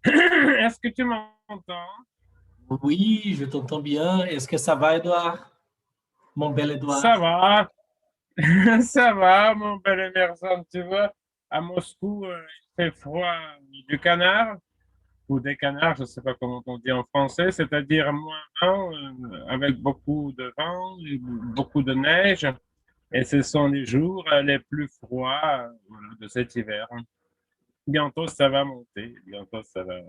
Est-ce que tu m'entends? Oui, je t'entends bien. Est-ce que ça va, Edouard? Mon bel Ça Edouard. va, ça va, mon bel Emerson. Tu vois, à Moscou, il fait froid du canard, ou des canards, je ne sais pas comment on dit en français, c'est-à-dire -20, avec beaucoup de vent, et beaucoup de neige. Et ce sont les jours les plus froids voilà, de cet hiver. Bientôt, ça va monter. Bientôt, ça va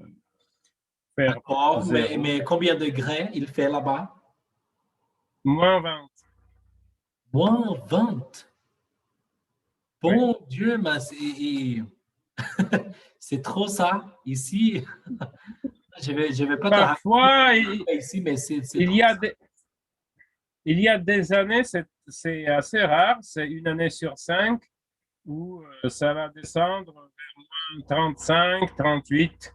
faire D'accord, zéro. mais combien de degrés il fait là-bas? -20. -20. Oui. Bon Dieu, mais c'est trop ça. Ici, je vais pas te raconter Parfois, ici, mais c'est il trop y a ça. des, il y a des années, c'est assez rare, c'est une année sur cinq où ça va descendre vers -35, 38.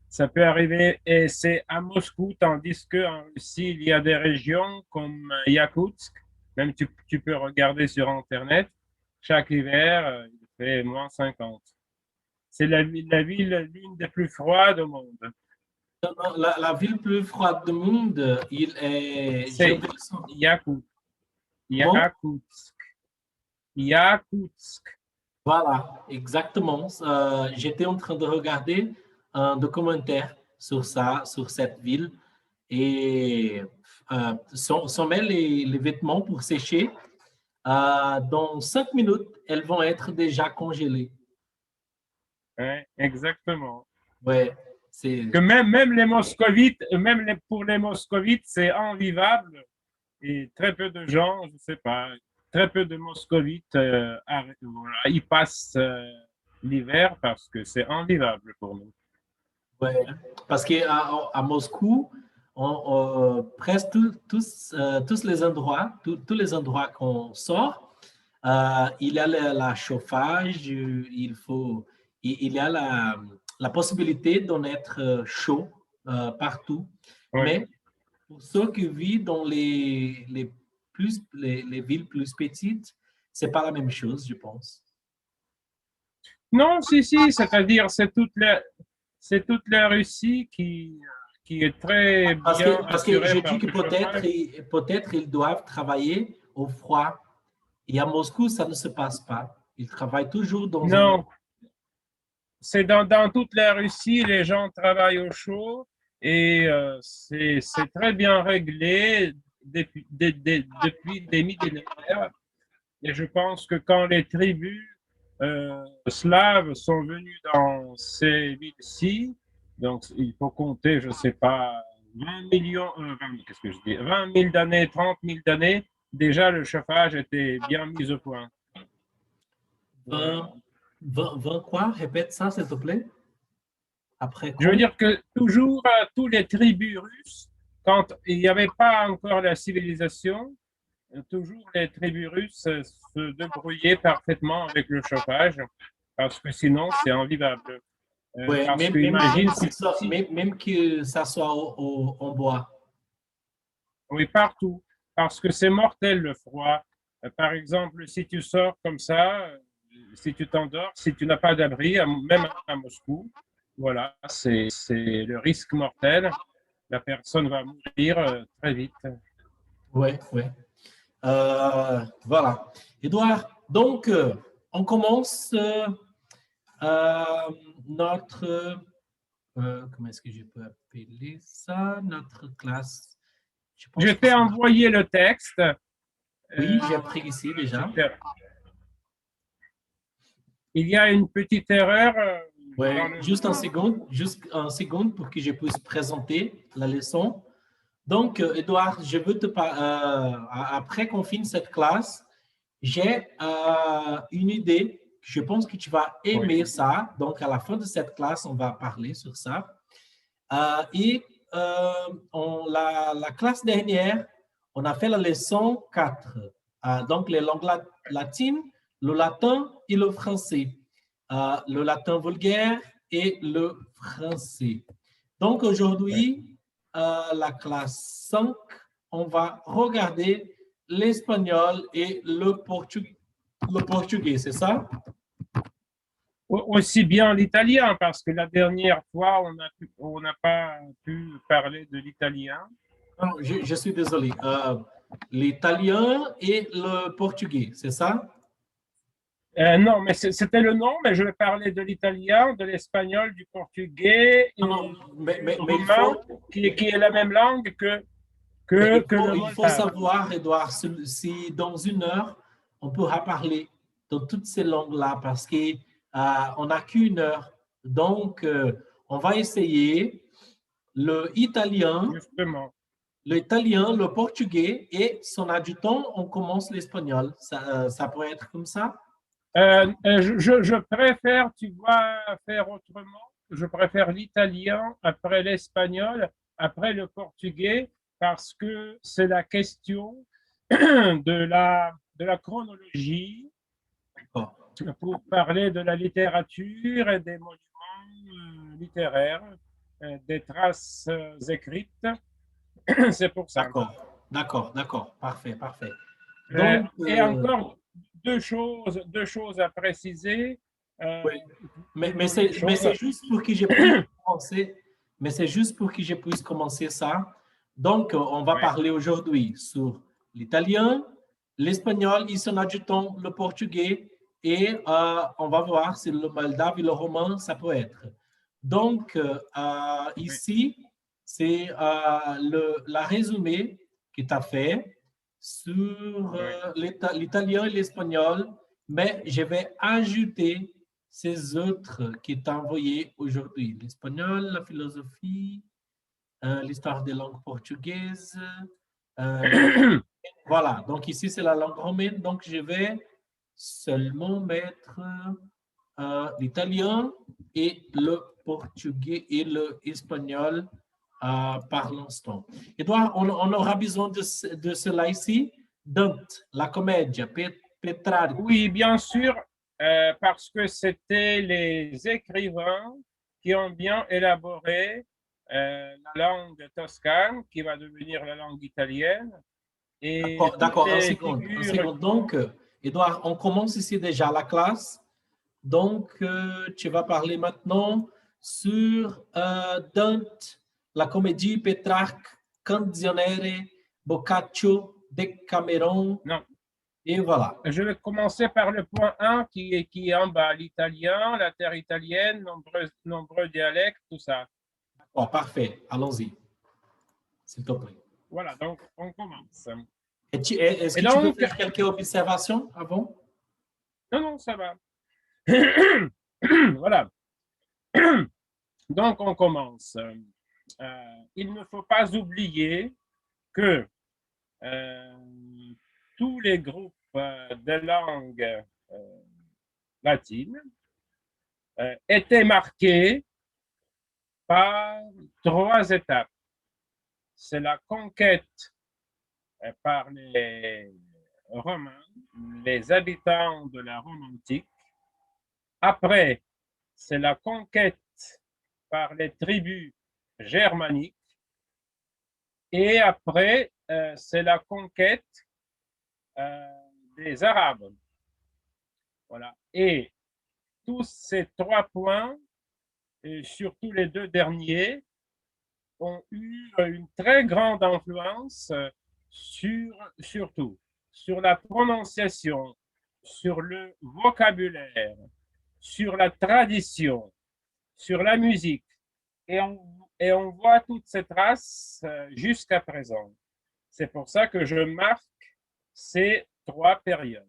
Ça peut arriver et c'est à Moscou, tandis qu'en Russie, il y a des régions comme Yakoutsk, même tu peux regarder sur Internet, chaque hiver, il fait -50. C'est la ville l'une des plus froides au monde. Non, la ville plus froide du monde, il est, j'ai C'est oublié son nom. Yakoutsk. Comment? Yakoutsk. Yakoutsk. Voilà, exactement. J'étais en train de regarder un documentaire sur ça, sur cette ville. Et si on met les vêtements pour sécher, dans 5 minutes, elles vont être déjà congelées. Ouais, exactement. Ouais, c'est Que même les moscovites, pour les moscovites, c'est invivable. Et très peu de gens, je ne sais pas, très peu de moscovites, voilà, ils passent l'hiver parce que c'est invivable pour nous. ouais. Parce qu'à Moscou, presque tous les endroits, tous les endroits qu'on sort, il y a la chauffage, il y a la possibilité d'en être chaud partout. Oui. Mais pour ceux qui vivent dans les villes plus petites, c'est pas la même chose, je pense. Non, si, c'est-à-dire c'est toute la Russie qui est très bien Parce que assurée je par dis que le chauffage. peut-être ils doivent travailler au froid. Et à Moscou, ça ne se passe pas. Ils travaillent toujours dans un... Non, c'est dans toute la Russie, les gens travaillent au chaud et c'est très bien réglé depuis des millénaires. Et je pense que quand les tribus slaves sont venues dans ces villes-ci, donc il faut compter, je ne sais pas, 20 millions, qu'est-ce que je dis, 20 000 d'années, 30 000 d'années, déjà le chauffage était bien mis au point. Voilà. 20, 20 quoi? Répète ça, s'il te plaît. Après Je veux quoi? dire que toujours, tous les tribus russes, quand il n'y avait pas encore la civilisation, toujours les tribus russes se débrouillaient parfaitement avec le chauffage, parce que sinon c'est invivable. Ouais, Parce que imagine si, même que ça soit en bois. oui, partout, parce que c'est mortel le froid. Par exemple, si tu sors comme ça, si tu t'endors, si tu n'as pas d'abri, même à Moscou, voilà, c'est le risque mortel. La personne va mourir très vite. Ouais, ouais. Voilà. Edouard, donc, on commence euh, notre, comment est-ce que je peux appeler ça? Notre classe. Je Je pense que t'ai c'est... envoyé le texte. Oui, j'ai pris ici déjà. Il y a une petite erreur dans Ouais, le juste un seconde pour que je puisse présenter la leçon. Donc, Edouard, je veux après qu'on finisse cette classe, j'ai une idée. Je pense que tu vas oui, aimer ça. Donc, à la fin de cette classe, on va parler sur ça. Et la classe dernière, on a fait la leçon 4. Donc, les langues latines, le latin et le français. Le latin vulgaire et le français. Donc, oui. aujourd'hui, la classe 5, on va regarder l'espagnol et le portugais, c'est ça? Aussi bien l'italien, parce que la dernière fois, on n'a pas pu parler de l'italien. Non, je suis désolé. L'italien et le portugais, c'est ça? Non, mais c'était le nom, mais je vais parler de l'italien, de l'espagnol, du portugais Non, et non, du mais roumain, qui est la même langue que le il faut moldave. savoir, Edouard, si dans une heure, on pourra parler dans toutes ces langues-là parce qu'on n'a qu'une heure. Donc, on va essayer le Justement. l'italien, le portugais et son adjudant, on commence l'espagnol. Ça pourrait être comme ça? Je préfère, tu vois, faire autrement. Je préfère l'italien après l'espagnol, après le portugais, parce que c'est la question de la chronologie Bon, pour parler de la littérature et des monuments littéraires, des traces écrites. C'est pour ça. d'accord. Parfait, parfait. Donc, Et encore deux choses à préciser. oui. Plutôt une Mais chose. c'est juste pour que je puisse commencer. Mais c'est juste pour que je puisse commencer ça. Donc, on va Ouais. parler aujourd'hui sur l'italien, l'espagnol, ils sont adjutants, le portugais, et on va voir si le moldave et le roman, ça peut être. Donc, Ouais. ici, c'est la résumé que tu as fait sur Ouais. l'italien et l'espagnol, mais je vais ajouter ces autres qui est envoyé aujourd'hui. L'espagnol, la philosophie, l'histoire des langues portugaises. Euh, voilà, donc ici c'est la langue romaine, donc je vais seulement mettre l'italien et le portugais et l'espagnol par l'instant. Edouard, on aura besoin de cela ici. Dante, la comédie, Petrarque. Oui, bien sûr, parce que c'était les écrivains qui ont bien élaboré la langue toscane, qui va devenir la langue italienne, et toutes D'accord, les un figures. second. Donc, Edouard, on commence ici déjà la classe. Donc, tu vas parler maintenant sur Dante, la comédie, Pétrarque, Canzoniere, Boccaccio, Decameron, Non, et voilà. je vais commencer par le point 1 qui est en bas, l'italien, la terre italienne, nombreux dialectes, tout ça. Bon, parfait, allons-y, s'il te plaît. Voilà, donc on commence. Est-ce Et que tu peux donc, faire quelques observations avant? non, non, ça va. Voilà. Donc, on commence. Il ne faut pas oublier que euh, tous les groupes de langue latine étaient marqués par trois étapes. C'est la conquête par les Romains, les habitants de la Rome antique. Après, c'est la conquête par les tribus germaniques. Et après, c'est la conquête des Arabes. Voilà. Et tous ces trois points, et surtout les deux derniers, ont eu une très grande influence surtout sur la prononciation, sur le vocabulaire, sur la tradition, sur la musique. Et on voit toutes ces traces jusqu'à présent. C'est pour ça que je marque ces trois périodes.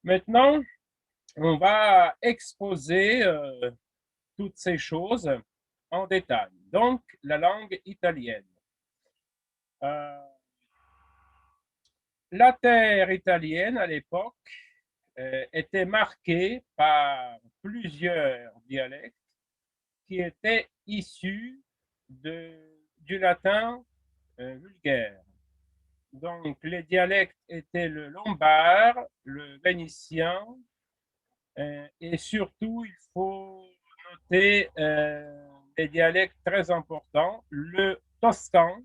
Maintenant, on va exposer toutes ces choses en détail. Donc, la langue italienne. Euh, la terre italienne, à l'époque, était marquée par plusieurs dialectes qui étaient issus du latin vulgaire. Donc, les dialectes étaient le lombard, le vénitien, et surtout, il faut noter des dialectes très importants, le toscan,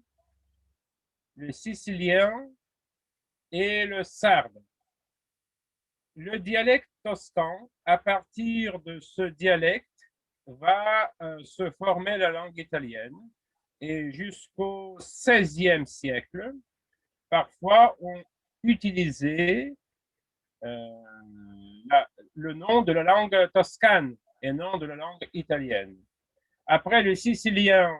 le sicilien et le sarde. le dialecte toscan, à partir de ce dialecte, va se former la langue italienne. Et jusqu'au XVIe siècle, parfois on utilisait euh, le nom de la langue toscane et non de la langue italienne. Après, le sicilien,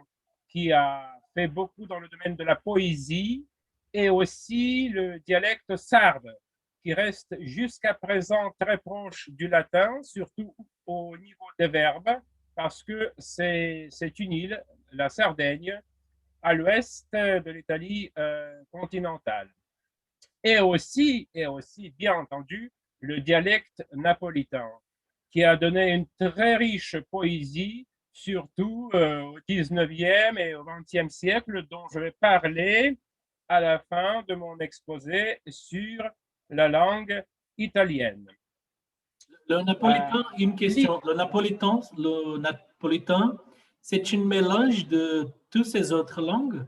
qui a fait beaucoup dans le domaine de la poésie, et aussi le dialecte sarde, qui reste jusqu'à présent très proche du latin, surtout au niveau des verbes, parce que c'est une île, la Sardaigne, à l'ouest de l'Italie continentale. Et aussi, bien entendu, le dialecte napolitain, qui a donné une très riche poésie, surtout au 19e et au 20e siècle, dont je vais parler à la fin de mon exposé sur la langue italienne. Le napolitain, une question. Le napolitain, c'est un mélange de toutes ces autres langues?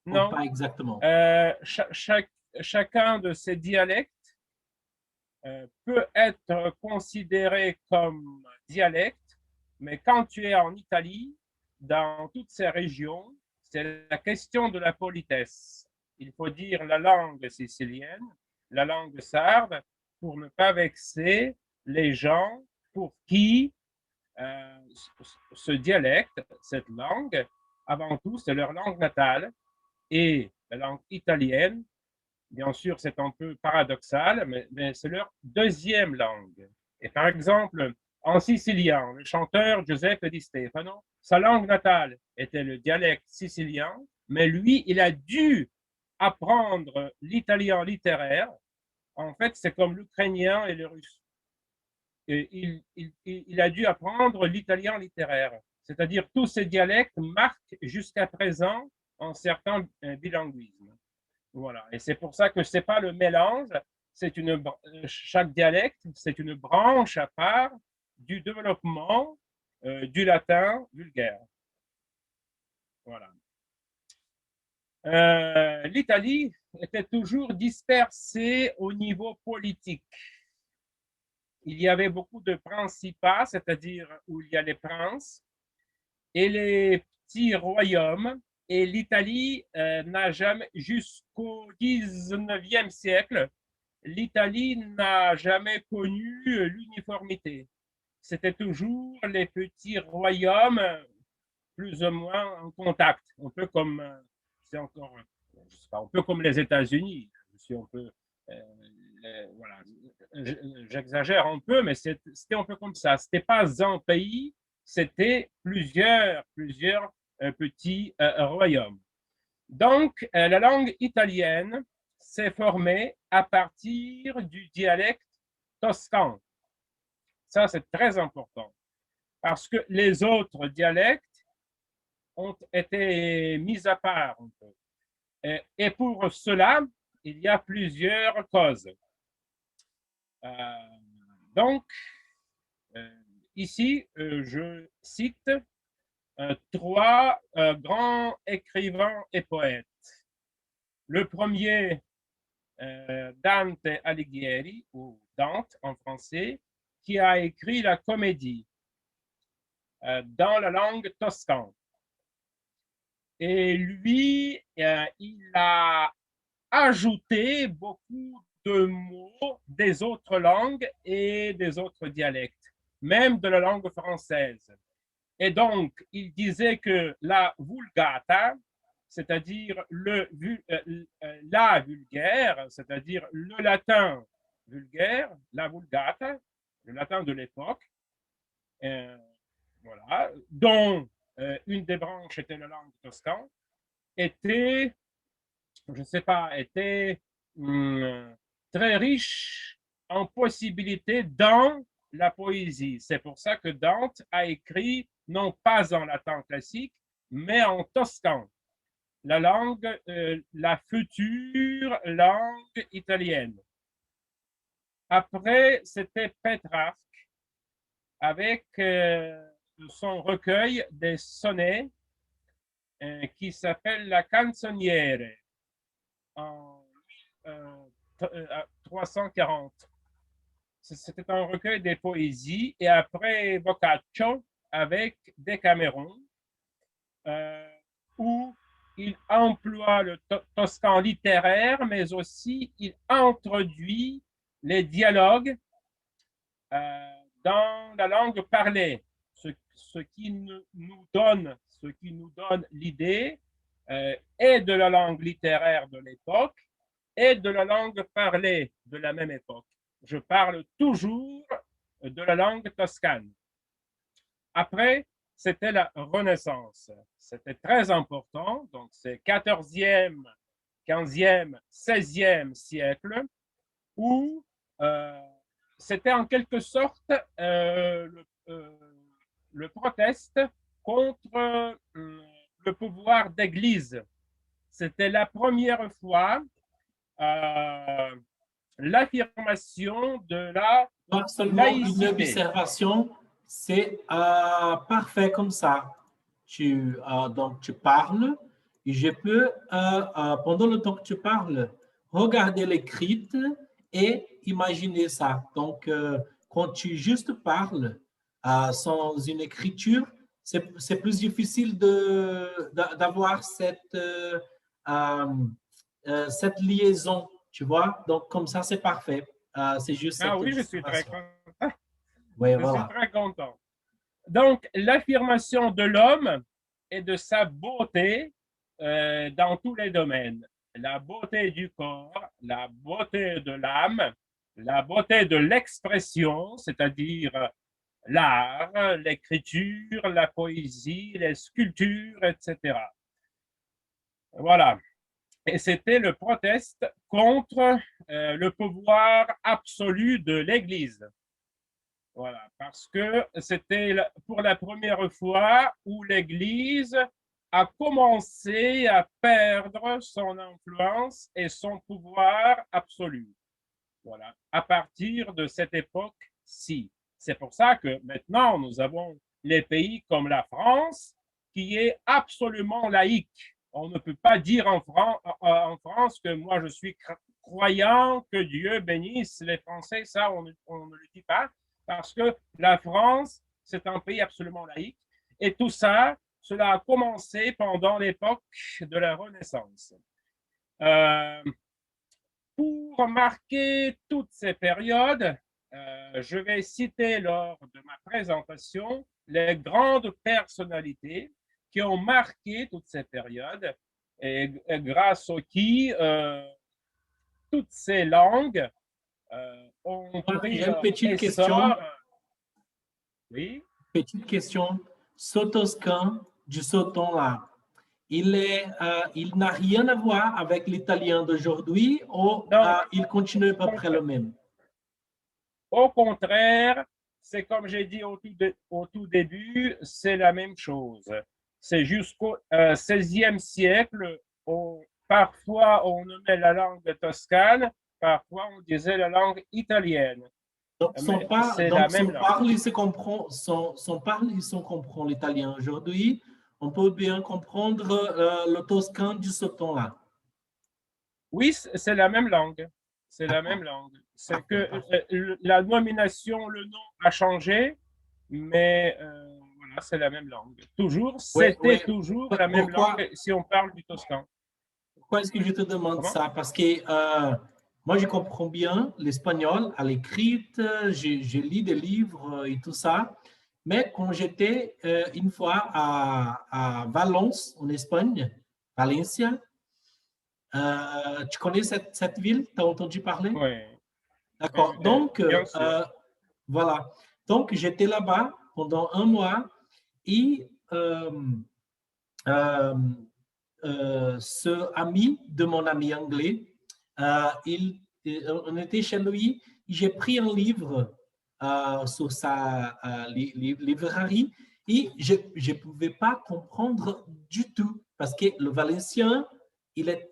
Ou Non, pas exactement? chacun de ces dialectes peut être considéré comme dialecte, mais quand tu es en Italie, dans toutes ces régions, c'est la question de la politesse. Il faut dire la langue sicilienne, la langue sarde, pour ne pas vexer les gens pour qui ce dialecte, cette langue, avant tout, c'est leur langue natale, et la langue italienne, bien sûr, c'est un peu paradoxal, mais c'est leur deuxième langue. Et par exemple, en sicilien, le chanteur Giuseppe Di Stefano, sa langue natale était le dialecte sicilien, mais lui, il a dû apprendre l'italien littéraire. En fait, c'est comme l'ukrainien et le russe. Et il a dû apprendre l'italien littéraire. C'est-à-dire tous ces dialectes marquent jusqu'à présent un certain bilinguisme. Voilà. Et c'est pour ça que ce n'est pas le mélange, chaque dialecte, c'est une branche à part du développement du latin vulgaire. Voilà. L'Italie était toujours dispersée au niveau politique. Il y avait beaucoup de principats, c'est-à-dire où il y a les princes, et les petits royaumes. Et l'Italie n'a jamais, jusqu'au 19e siècle, l'Italie n'a jamais connu l'uniformité. C'était toujours les petits royaumes plus ou moins en contact, un peu comme, c'est encore, je sais pas, un peu comme les États-Unis. Si on peut, voilà, j'exagère un peu, mais c'était un peu comme ça. C'était pas un pays, c'était plusieurs petits royaumes. Donc, la langue italienne s'est formée à partir du dialecte toscan. Ça, c'est très important parce que les autres dialectes ont été mis à part un peu. Et pour cela, il y a plusieurs causes. Donc, ici, je cite trois grands écrivains et poètes. Le premier, Dante Alighieri, ou Dante en français, qui a écrit la comédie dans la langue toscane. Et lui, il a ajouté beaucoup de mots des autres langues et des autres dialectes, même de la langue française. Et donc, il disait que la vulgata, c'est-à-dire la vulgaire, c'est-à-dire le latin vulgaire, la vulgata, le latin de l'époque, voilà, dont une des branches était la langue toscane, était, je ne sais pas, était très riche en possibilités dans la poésie. C'est pour ça que Dante a écrit non pas en latin classique, mais en toscan, la langue, la future langue italienne. Après, c'était Pétrarque avec son recueil des sonnets qui s'appelle La Canzoniere en 340. c'était un recueil des poésies, et après Boccaccio avec Decameron, euh, où il emploie le toscan littéraire, mais aussi il introduit les dialogues dans la langue parlée, ce qui nous donne l'idée et de la langue littéraire de l'époque et de la langue parlée de la même époque. Je parle toujours de la langue toscane. Après, c'était la Renaissance. C'était très important. Donc, c'est 14e, 15e, 16e siècle où c'était en quelque sorte le proteste contre le pouvoir d'église. C'était la première fois l'affirmation de la Donc, seulement une laïcité. observation, c'est parfait comme ça. Donc, tu parles et je peux, pendant le temps que tu parles, regarder l'écrite et imaginer ça. Donc, quand tu juste parles sans une écriture, c'est plus difficile d'avoir cette liaison, tu vois. Donc, comme ça, c'est parfait. C'est juste Ah cette oui, je suis très observation. content. Oui, Je suis voilà. très content. Donc, l'affirmation de l'homme et de sa beauté dans tous les domaines. La beauté du corps, la beauté de l'âme, la beauté de l'expression, c'est-à-dire l'art, l'écriture, la poésie, les sculptures, etc. Voilà. Et c'était le proteste contre le pouvoir absolu de l'Église. Voilà, parce que c'était pour la première fois où l'Église a commencé à perdre son influence et son pouvoir absolu. Voilà, à partir de cette époque-ci. C'est pour ça que maintenant, nous avons les pays comme la France qui est absolument laïque. On ne peut pas dire en France que moi je suis croyant, que Dieu bénisse les Français, ça on ne le dit pas, parce que la France, c'est un pays absolument laïque. Et tout ça, cela a commencé pendant l'époque de la Renaissance. Euh, pour marquer toutes ces périodes, je vais citer lors de ma présentation les grandes personnalités qui ont marqué toutes ces périodes et grâce aux qui toutes ces langues ont pris J'ai une leur petite question. essor. Oui. Petite question. Ce toscan du sauton là, il n'a rien à voir avec l'italien d'aujourd'hui ou Non, il continue à peu près le même? au contraire, c'est comme j'ai dit au tout début, c'est la même chose. C'est jusqu'au XVIe siècle, parfois on nommait la langue toscane, parfois on disait la langue italienne. Donc, Mais c'est la même langue. son parle, il se comprend l'italien aujourd'hui. On peut bien comprendre le toscan du sauton là. Oui, c'est la même langue. C'est la D'accord. même langue. C'est Parfait, que parfait. la nomination, le nom a changé, mais voilà, c'est la même langue. Toujours, Oui, c'était oui. toujours la même Pourquoi, langue si on parle du toscan. pourquoi est-ce que je te demande Comment? ça? Parce que moi, je comprends bien l'espagnol à l'écrit, je lis des livres et tout ça. Mais quand j'étais une fois à Valence, en Espagne, Valencia, tu connais cette ville? Tu as entendu parler? Oui, D'accord. Donc, bien sûr. voilà. Donc, j'étais là-bas pendant un mois et euh, ce ami de mon ami anglais, on était chez lui, j'ai pris un livre sur sa librairie et je ne pouvais pas comprendre du tout parce que le valencien, il est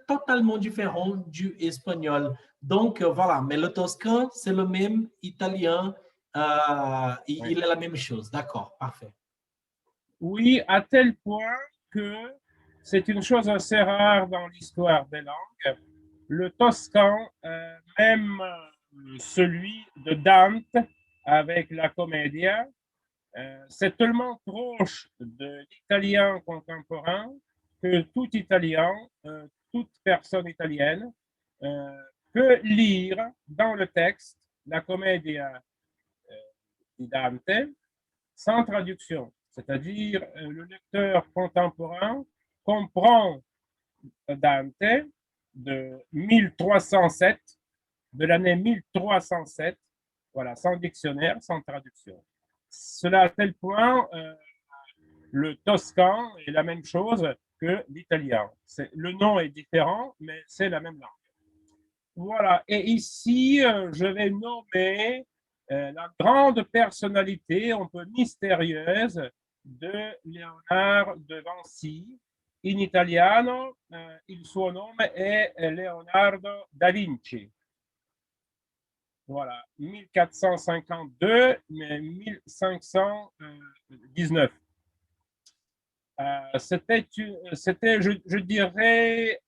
totalement différent du espagnol. Donc, voilà, mais le toscan, c'est le même italien, Oui. il est la même chose. D'accord, parfait. Oui, à tel point que c'est une chose assez rare dans l'histoire des langues. Le toscan, même celui de Dante avec la Commedia. C'est tellement proche de l'italien contemporain que tout italien, toute personne italienne peut lire dans le texte la Commedia di Dante sans traduction. C'est-à-dire, le lecteur contemporain comprend Dante de 1307, de l'année 1307, voilà, sans dictionnaire, sans traduction. Cela à tel point, le toscan est la même chose que l'italien. Le nom est différent, mais c'est la même langue. Voilà, et ici, je vais nommer la grande personnalité, un peu mystérieuse, de Leonardo da Vinci. In italiano, il suo nome è Leonardo da Vinci. Voilà, 1452-1519. C'était, je dirais,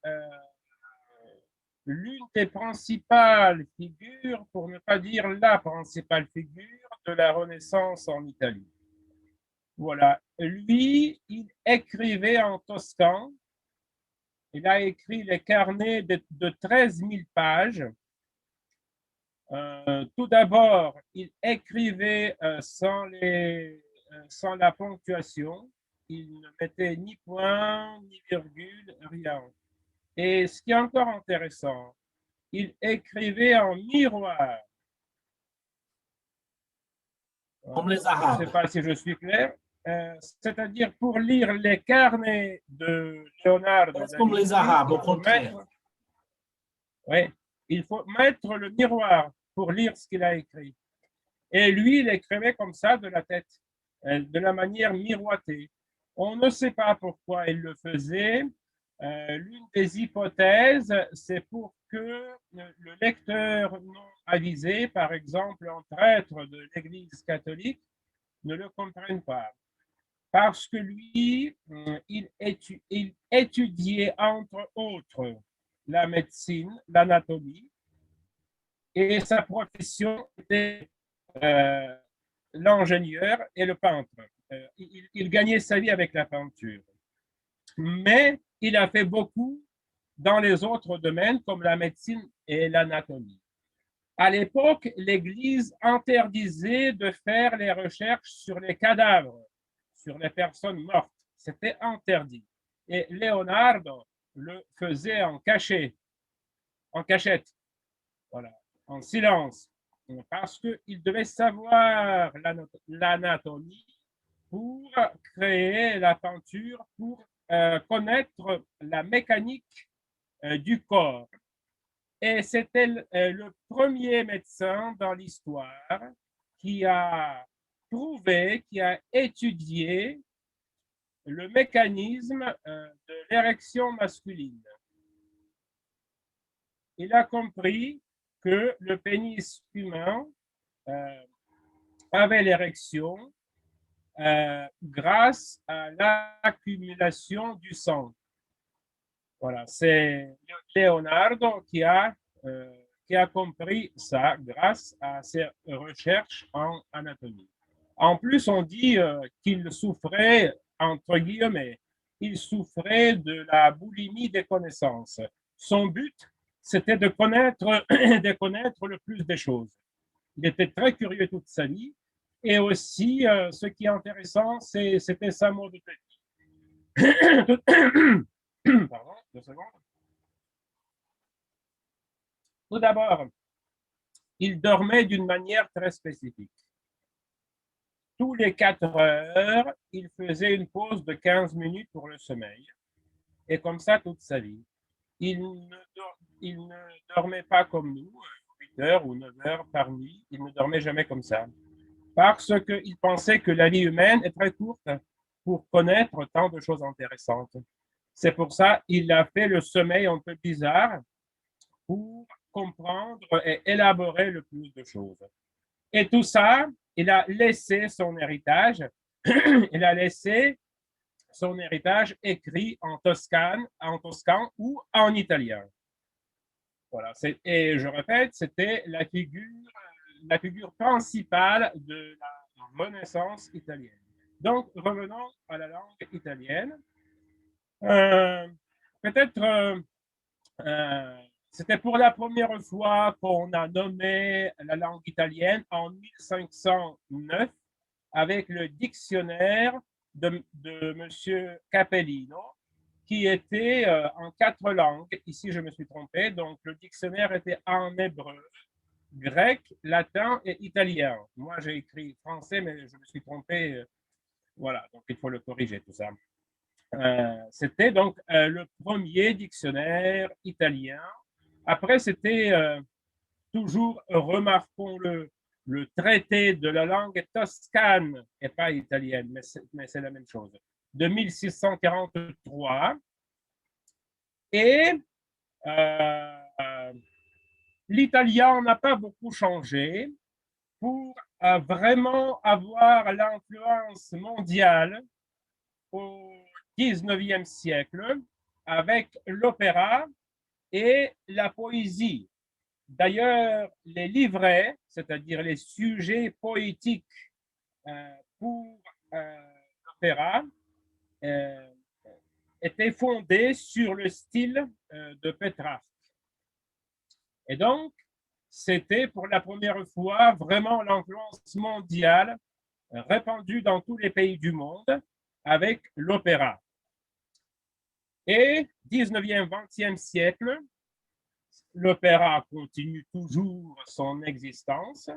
l'une des principales figures, pour ne pas dire la principale figure de la Renaissance en Italie. Voilà, lui, il écrivait en toscan. Il a écrit les carnets de 13 000 pages. Tout d'abord, il écrivait sans la ponctuation. Il ne mettait ni point, ni virgule, rien. Et ce qui est encore intéressant, il écrivait en miroir. Comme les Je ne Arabes. sais pas si je suis clair. C'est-à-dire pour lire les carnets de Leonardo da Comme les Vinci, Arabes, au il faut contraire. il faut mettre le miroir pour lire ce qu'il a écrit. Et lui, il écrivait comme ça de la tête, de la manière miroitée. On ne sait pas pourquoi il le faisait. L'une des hypothèses, c'est pour que le lecteur non avisé, par exemple un prêtre de l'Église catholique, ne le comprenne pas. Parce que lui, il étudiait entre autres la médecine, l'anatomie, et sa profession était l'ingénieur et le peintre. Il gagnait sa vie avec la peinture. Mais il a fait beaucoup dans les autres domaines comme la médecine et l'anatomie. À l'époque, l'Église interdisait de faire les recherches sur les cadavres, sur les personnes mortes. C'était interdit. Et Leonardo le faisait en cachette, voilà, en silence, parce qu'il devait savoir l'anatomie pour créer la peinture, pour connaître la mécanique du corps. Et c'était le premier médecin dans l'histoire qui a prouvé, qui a étudié le mécanisme de l'érection masculine. Il a compris que le pénis humain avait l'érection grâce à l'accumulation du sang. Voilà, c'est Leonardo qui a compris ça grâce à ses recherches en anatomie. En plus, on dit qu'il souffrait, entre guillemets, il souffrait de la boulimie des connaissances. Son but, c'était de connaître, de connaître le plus des choses. Il était très curieux toute sa vie. Et aussi, ce qui est intéressant, c'était sa mode de vie. Pardon, 2 secondes. Tout d'abord, il dormait d'une manière très spécifique. Tous les 4 heures, il faisait une pause de 15 minutes pour le sommeil. Et comme ça toute sa vie. Il ne dormait pas comme nous, 8 heures ou 9 heures par nuit. Il ne dormait jamais comme ça. Parce qu'il pensait que la vie humaine est très courte pour connaître tant de choses intéressantes. C'est pour ça qu'il a fait le sommeil un peu bizarre pour comprendre et élaborer le plus de choses. Et tout ça, il a laissé son héritage. Il a laissé son héritage écrit en toscan ou en italien. Voilà. Et je répète, c'était la figure principale de la Renaissance italienne. Donc, revenons à la langue italienne. Peut-être, c'était pour la première fois qu'on a nommé la langue italienne en 1509 avec le dictionnaire de M. Capellino, qui était en 4 langues. Ici, je me suis trompé. Donc, le dictionnaire était en hébreu, grec, latin et italien. Moi, j'ai écrit français, mais je me suis trompé. Voilà, donc il faut le corriger, tout ça. C'était donc le premier dictionnaire italien. Après, c'était toujours, remarquons-le, le traité de la langue toscane, et pas italienne, mais c'est la même chose, de 1643. Et l'italien n'a pas beaucoup changé pour vraiment avoir l'influence mondiale au 19e siècle avec l'opéra et la poésie. D'ailleurs, les livrets, c'est-à-dire les sujets poétiques pour l'opéra, étaient fondés sur le style de Pétrarque. Et donc, c'était pour la première fois vraiment l'influence mondiale répandue dans tous les pays du monde avec l'opéra. Et 19e, 20e siècle, l'opéra continue toujours son existence,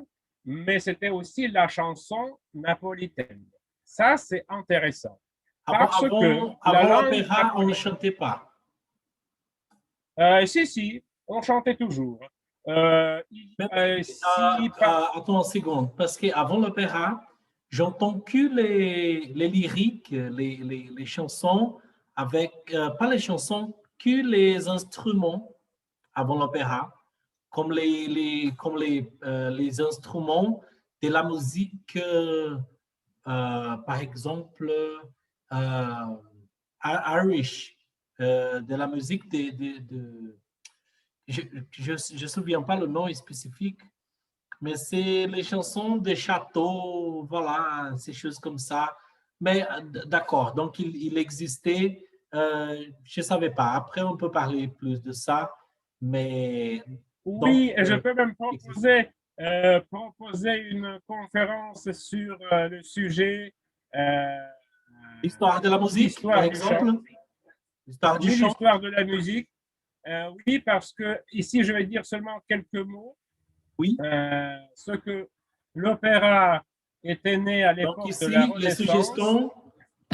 mais c'était aussi la chanson napolitaine. Ça, c'est intéressant. Parce avant l'opéra, on ne chantait pas. Si, on chantait toujours. Attends une seconde, parce qu'avant l'opéra, j'entends que les lyriques, les chansons, avec, pas les chansons, que les instruments avant l'opéra, comme les instruments de la musique, par exemple, Irish, de la musique je ne souviens pas le nom spécifique, mais c'est les chansons des châteaux, voilà, ces choses comme ça. Mais d'accord, donc il existait, je ne savais pas. Après, on peut parler plus de ça, mais... Oui, donc, je peux même proposer une conférence sur le sujet. L'histoire de la musique, par exemple. L'histoire du chant. L'histoire de la musique. Oui, parce que ici, je vais dire seulement quelques mots. Oui. Ce que l'opéra était né à l'époque de la Renaissance. Les suggestions,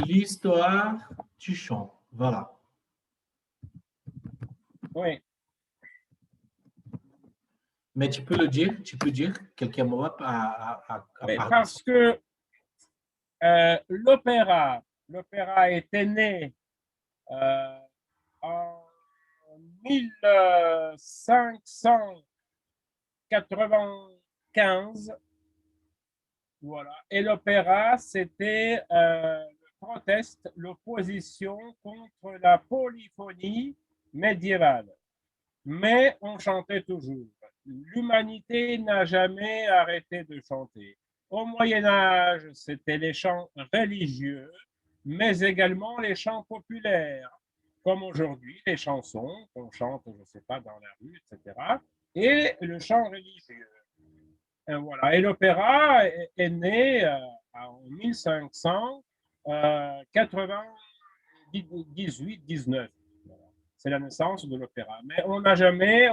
l'histoire du chant. Voilà. Oui. Mais tu peux dire quelques mots oui, parce que l'opéra était né en 1595. Voilà. Et l'opéra, c'était le proteste, l'opposition contre la polyphonie médiévale. Mais on chantait toujours. L'humanité n'a jamais arrêté de chanter. Au Moyen-Âge, c'était les chants religieux, mais également les chants populaires, comme aujourd'hui, les chansons qu'on chante, je ne sais pas, dans la rue, etc., et le chant religieux. Et voilà. Et l'opéra est né en 1598-19. C'est la naissance de l'opéra. Mais on n'a jamais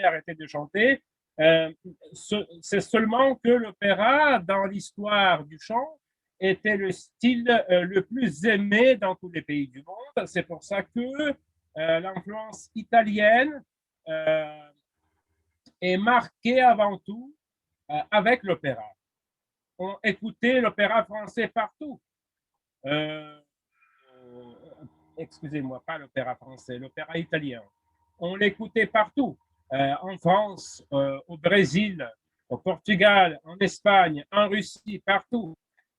arrêté de chanter. C'est seulement que l'opéra, dans l'histoire du chant, était le style le plus aimé dans tous les pays du monde. C'est pour ça que l'influence italienne est marquée avant tout avec l'opéra. On écoutait l'opéra français partout. Excusez-moi, pas l'opéra français, l'opéra italien. On l'écoutait partout, en France, au Brésil, au Portugal, en Espagne, en Russie, partout.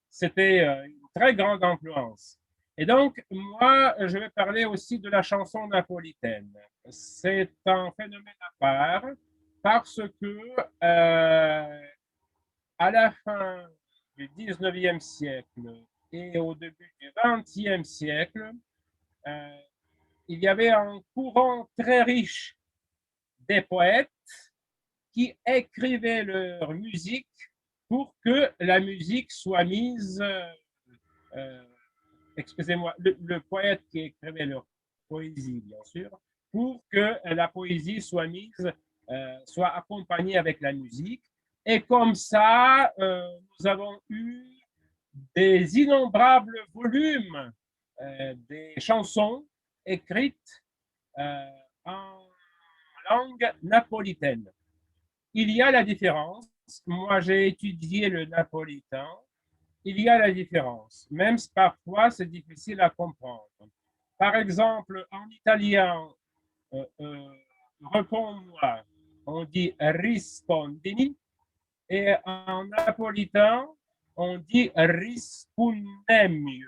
C'était une très grande influence. Et donc, moi, je vais parler aussi de la chanson napolitaine. c'est un phénomène à part parce que à la fin du 19e siècle et au début du 20e siècle, euh, il y avait un courant très riche des poètes qui écrivaient leur musique pour que la musique soit mise, euh, excusez-moi, le poète qui écrivait leur poésie, bien sûr, pour que la poésie soit mise, soit accompagnée avec la musique. Et comme ça, nous avons eu des innombrables volumes des chansons écrites en langue napolitaine. Il y a la différence. Moi, j'ai étudié le napolitain. Il y a la différence. Même si parfois, c'est difficile à comprendre. Par exemple, en italien, euh, euh, réponds-moi, on dit rispondimi. Et en napolitain, on dit rispondemi.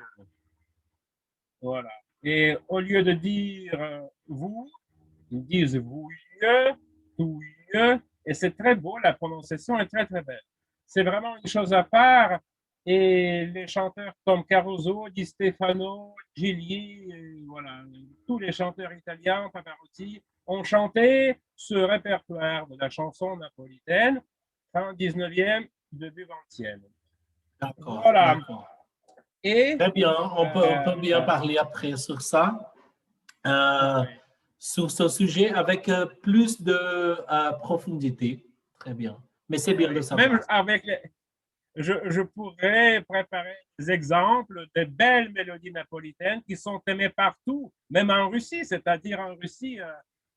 Voilà. Et au lieu de dire vous, ils disent vous, tout, et c'est très beau, la prononciation est très, très belle. C'est vraiment une chose à part. Et les chanteurs comme Caruso, Di Stefano, Gigli, voilà, tous les chanteurs italiens, Pavarotti, ont chanté ce répertoire de la chanson napolitaine, fin 19e, début 20e. D'accord, Voilà. d'accord. Et Très bien, on peut bien parler après sur ça, ouais. sur ce sujet avec plus de profondité. Très bien. Mais c'est bien de Oui. Même savoir. avec je pourrais préparer des exemples de belles mélodies napolitaines qui sont aimées partout, même en Russie, c'est-à-dire en Russie,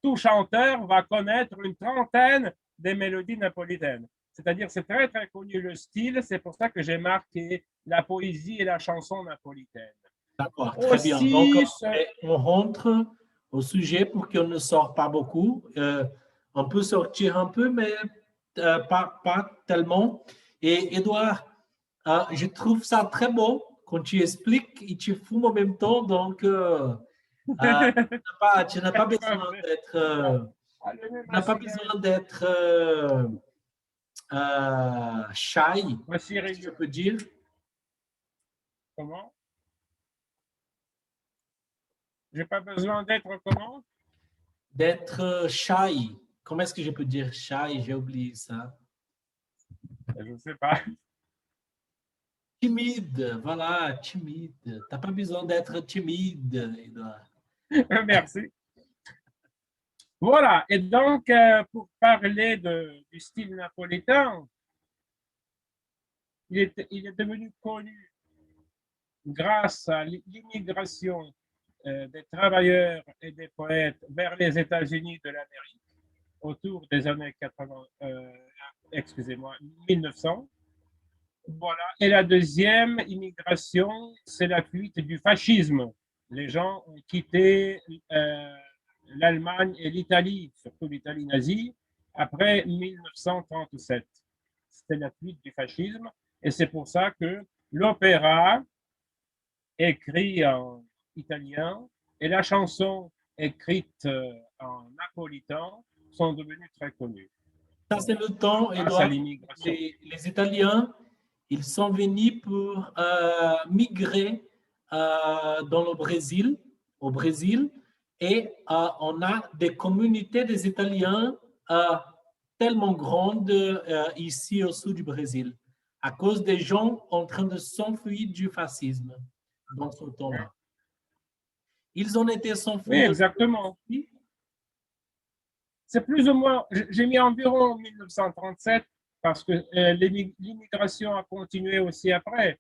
tout chanteur va connaître une trentaine des mélodies napolitaines. C'est-à-dire c'est très très connu le style, c'est pour ça que j'ai marqué la poésie et la chanson napolitaine. D'accord, très bien. Donc, Aussi, on rentre au sujet pour qu'on ne sorte pas beaucoup. On peut sortir un peu, mais pas tellement. Et Edouard, je trouve ça très beau quand tu expliques et tu fumes en même temps. Donc, tu n'as pas besoin d'être, tu n'as pas besoin d'être shy, si je peux dire. comment? J'ai pas besoin d'être comment? D'être shy. Comment est-ce que je peux dire shy? J'ai oublié ça. Je ne sais pas. Timide, voilà, timide. Tu n'as pas besoin d'être timide, Edouard. Merci. Voilà, et donc pour parler du style napolitain, il est devenu connu grâce à l'immigration des travailleurs et des poètes vers les États-Unis de l'Amérique autour des années 80, excusez-moi, 1900. Voilà. Et la deuxième immigration, c'est la fuite du fascisme. Les gens ont quitté l'Allemagne et l'Italie, surtout l'Italie nazie, après 1937. C'était la fuite du fascisme. Et c'est pour ça que l'opéra, écrit en italien, et la chanson écrite en napolitain sont devenues très connues. Ça, c'est le temps, Grâce à Edouard. l'immigration. Les Italiens, ils sont venus pour migrer dans le Brésil, au Brésil, et on a des communautés des Italiens tellement grandes ici au sud du Brésil, à cause des gens en train de s'enfuir du fascisme dans ce temps-là. Ils ont été Oui, s'enfuir. exactement. C'est plus ou moins, j'ai mis environ 1937 parce que l'immigration a continué aussi après,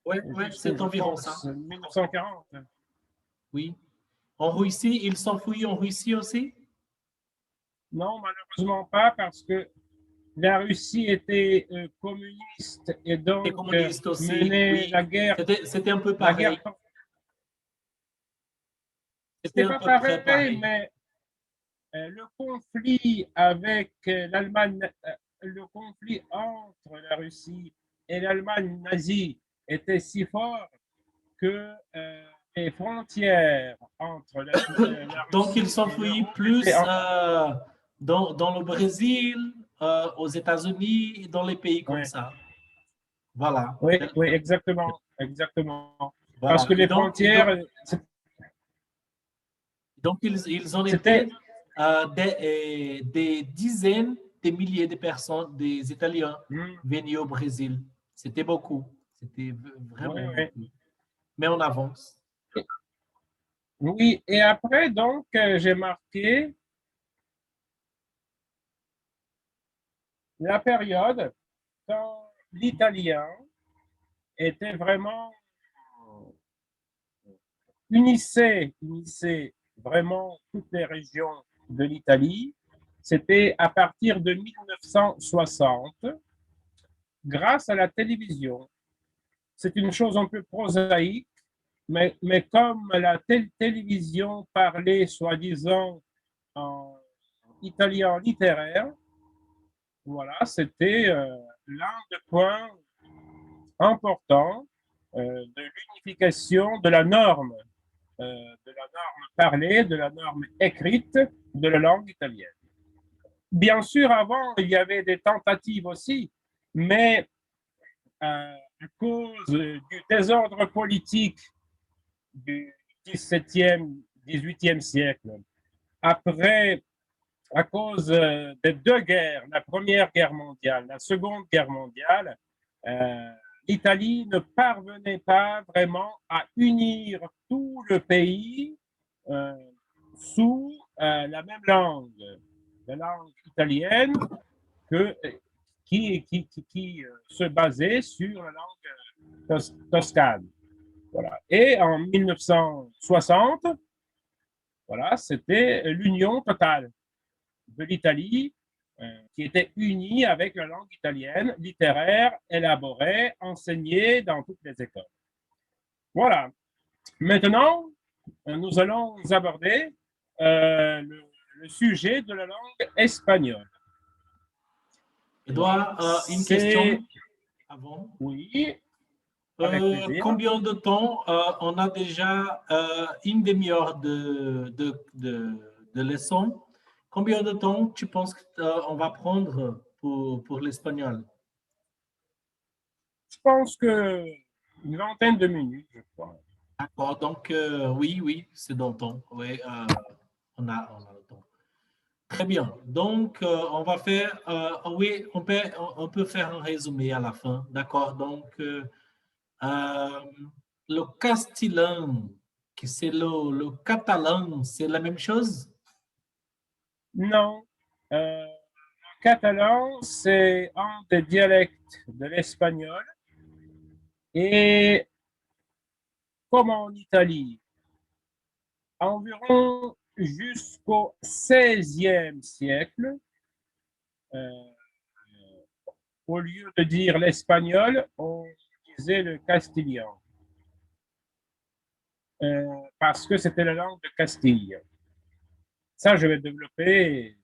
Oui, jusque, c'est je environ ça. pense, 1940. Oui. En Russie, ils s'enfuient en Russie aussi? Non, malheureusement pas parce que la Russie était communiste et Les donc communistes aussi, menait oui. C'était un peu la pareil. guerre. C'était C'était à pas peu près pareil, pareil. mais le conflit avec l'Allemagne, le conflit entre la Russie et l'Allemagne nazie était si fort que les frontières entre la Donc, ils Russie et s'enfuient l'Europe plus était dans le Brésil, aux États-Unis, dans les pays comme ouais, ça. Voilà. oui, oui, exactement, exactement. Parce Voilà. que les frontières, Donc, ils en c'était, étaient des dizaines de milliers de personnes, des Italiens hmm, venus au Brésil. C'était beaucoup. C'était ouais, vraiment ouais. beaucoup. Mais on avance. Oui, et après, donc, j'ai marqué la période quand l'italien était vraiment unissait vraiment toutes les régions de l'Italie. C'était à partir de 1960, grâce à la télévision. C'est une chose un peu prosaïque, mais comme la télévision parlait soi-disant en italien littéraire, voilà, c'était l'un des points importants de l'unification de la norme parlée, de la norme écrite de la langue italienne. Bien sûr, avant, il y avait des tentatives aussi, mais à cause du désordre politique du 17e, 18e siècle, après, à cause des deux guerres, la Première Guerre mondiale, la Seconde Guerre mondiale, euh, l'Italie ne parvenait pas vraiment à unir tout le pays euh, sous la même langue, la langue italienne que, qui se basait sur la langue toscane. Voilà. Et en 1960, voilà, c'était l'union totale de l'Italie qui était unie avec la langue italienne, littéraire, élaborée, enseignée dans toutes les écoles. Voilà. Maintenant, nous allons aborder le sujet de la langue espagnole. Edouard, une C'est, question avant. oui, avec plaisir. Combien de temps on a déjà une demi-heure de leçon? Combien de temps tu penses qu'on va prendre pour l'espagnol? Je pense que une vingtaine de minutes, je crois. D'accord, donc oui, oui, c'est dans le temps. Oui, on a le temps. Très bien. Donc, on va faire, oui, on peut faire un résumé à la fin. D'accord. Donc, euh, le castillan, qui c'est le catalan, c'est la même chose? Non. Le catalan, c'est un des dialectes de l'espagnol. Et comme en Italie, environ jusqu'au XVIe siècle, euh, au lieu de dire l'espagnol, on disait le castillan, parce que c'était la langue de Castille. Ça, je vais développer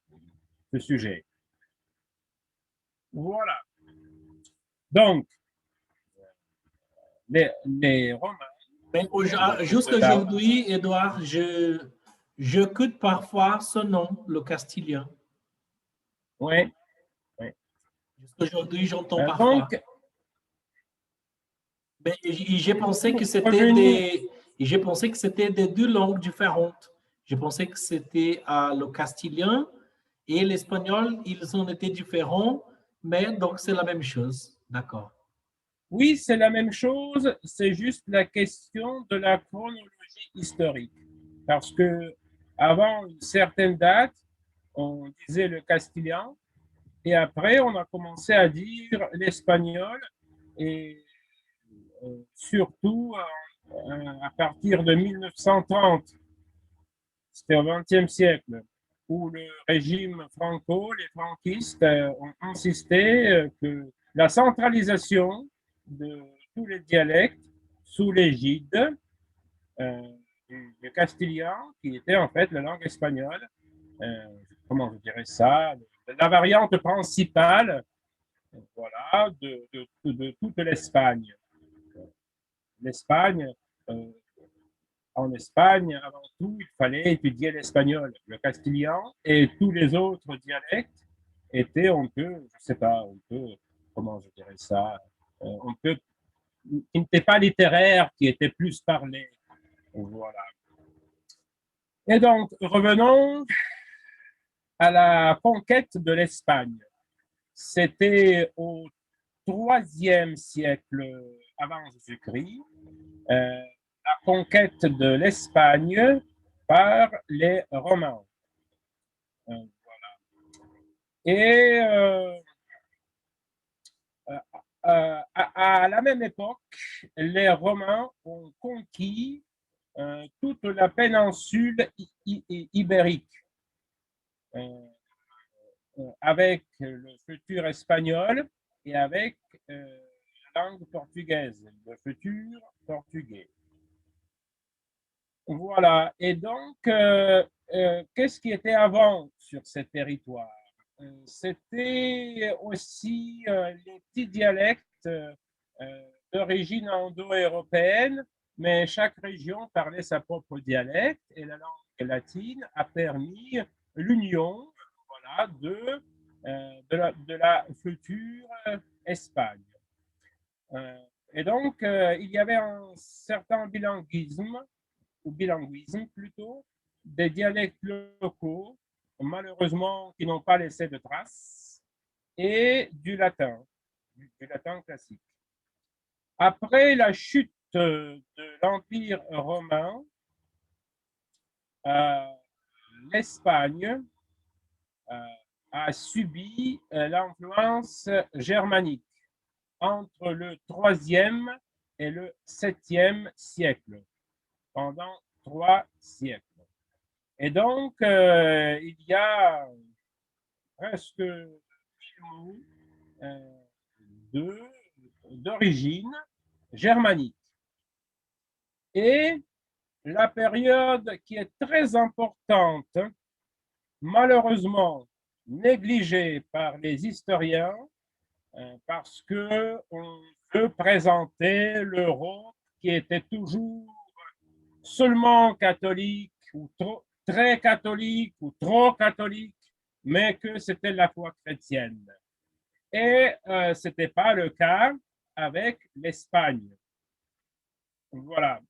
ce sujet. Voilà. Donc, les Romains, Mais de la... jusqu'aujourd'hui, Edouard, j'écoute parfois ce nom, le castillan. Oui, oui. Jusqu'aujourd'hui, j'entends parfois. Donc, Mais j'ai pensé que pour c'était revenir, des deux langues différentes. Je pensais que c'était le castillan et l'espagnol, ils en étaient différents, mais donc c'est la même chose. D'accord. oui, c'est la même chose, c'est juste la question de la chronologie historique. Parce que avant une certaine date, on disait le castillan, et après, on a commencé à dire l'espagnol, et surtout à partir de 1930, c'était au XXe siècle, où le régime franco, les franquistes, ont insisté que la centralisation de tous les dialectes sous l'égide du castillan, qui était en fait la langue espagnole, euh, comment je dirais ça, la variante principale, voilà, de toute l'Espagne. L'Espagne, euh, en Espagne, avant tout, il fallait étudier l'espagnol, le castillan, et tous les autres dialectes étaient un peu, je sais pas, un peu, comment je dirais ça, un peu, qui n'étaient pas littéraires, qui étaient plus parlés. Voilà. Et donc, revenons à la conquête de l'Espagne. C'était au IIIe siècle avant Jésus-Christ, la conquête de l'Espagne par les Romains. Voilà. Et à la même époque, les Romains ont conquis toute la péninsule ibérique avec le futur espagnol et avec la langue portugaise, le futur portugais. Voilà. Et donc, qu'est-ce qui était avant sur ces territoires? C'était aussi les petits dialectes d'origine indo-européenne, mais chaque région parlait sa propre dialecte et la langue latine a permis l'union, voilà, de la future Espagne. Et donc, il y avait un certain bilinguisme, ou bilinguisme plutôt, des dialectes locaux, malheureusement, qui n'ont pas laissé de traces, et du latin classique. Après la chute de l'Empire romain, l'Espagne a subi l'influence germanique entre le 3e et le 7e siècle, pendant 3 siècles. Et donc, il y a presque 1000 mots d'origine germanique. Et la période qui est très importante, malheureusement négligée par les historiens, parce qu'on veut présenter l'Europe qui était toujours seulement catholique ou très catholique ou trop catholique, mais que c'était la foi chrétienne. Et ce n'était pas le cas avec l'Espagne. Voilà.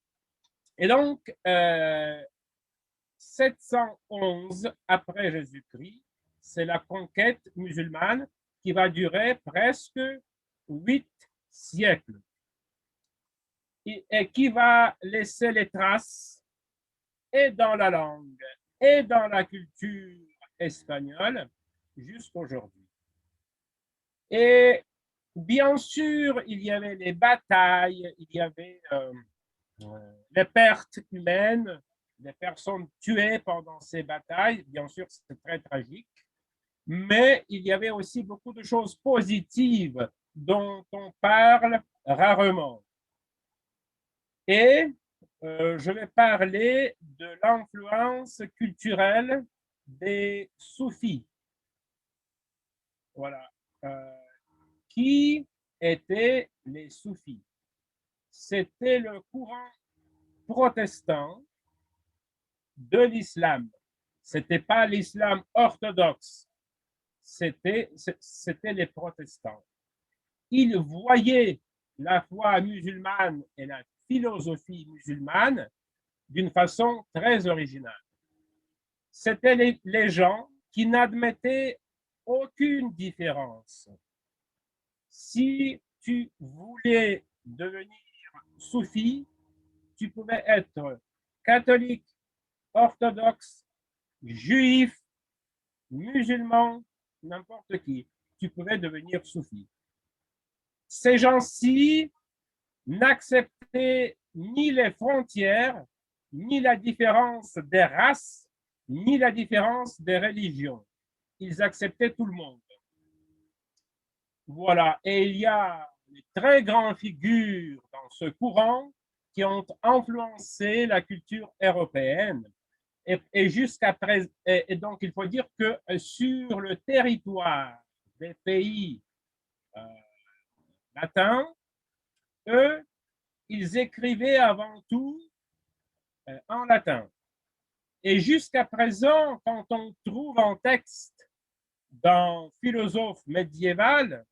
Et donc, 711 après Jésus-Christ, c'est la conquête musulmane qui va durer presque 8 siècles et qui va laisser les traces et dans la langue et dans la culture espagnole jusqu'aujourd'hui. Et bien sûr, il y avait les batailles, il y avait les pertes humaines, les personnes tuées pendant ces batailles. Bien sûr, c'est très tragique. Mais il y avait aussi beaucoup de choses positives dont on parle rarement. Et je vais parler de l'influence culturelle des soufis. Voilà. Qui étaient les soufis? C'était le courant protestant de l'islam. Ce n'était pas l'islam orthodoxe, c'était les protestants. Ils voyaient la foi musulmane et la philosophie musulmane d'une façon très originale. C'était les gens qui n'admettaient aucune différence. Si tu voulais devenir soufi, tu pouvais être catholique, orthodoxe, juif, musulman, n'importe qui. Tu pouvais devenir soufi. Ces gens-ci n'acceptaient ni les frontières, ni la différence des races, ni la différence des religions. Ils acceptaient tout le monde. Voilà. Et il y a de très grandes figures dans ce courant qui ont influencé la culture européenne. Et jusqu'à présent, et donc il faut dire que sur le territoire des pays latins, eux, ils écrivaient avant tout en latin. Et jusqu'à présent, quand on trouve un texte d'un philosophe médiéval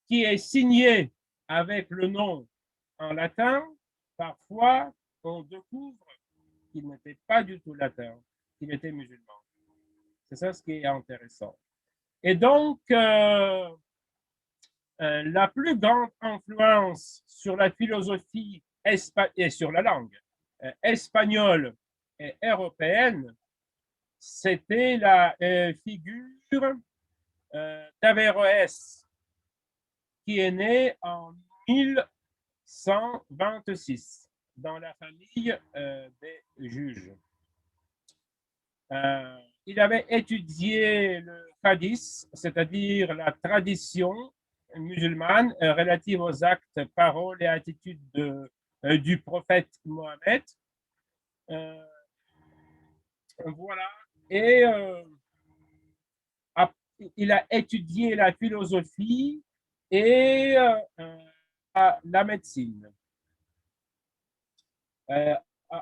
qui est signé avec le nom en latin, parfois on découvre qu'il n'était pas du tout latin, qu'il était musulman. C'est ça ce qui est intéressant. Et donc, la plus grande influence sur la philosophie et sur la langue espagnole et européenne, c'était la figure d'Averroès, qui est né en 1126 dans la famille des juges. Il avait étudié le hadith, c'est-à-dire la tradition musulmane relative aux actes, paroles et attitudes du prophète Mohammed. Voilà. Et il a étudié la philosophie et la médecine.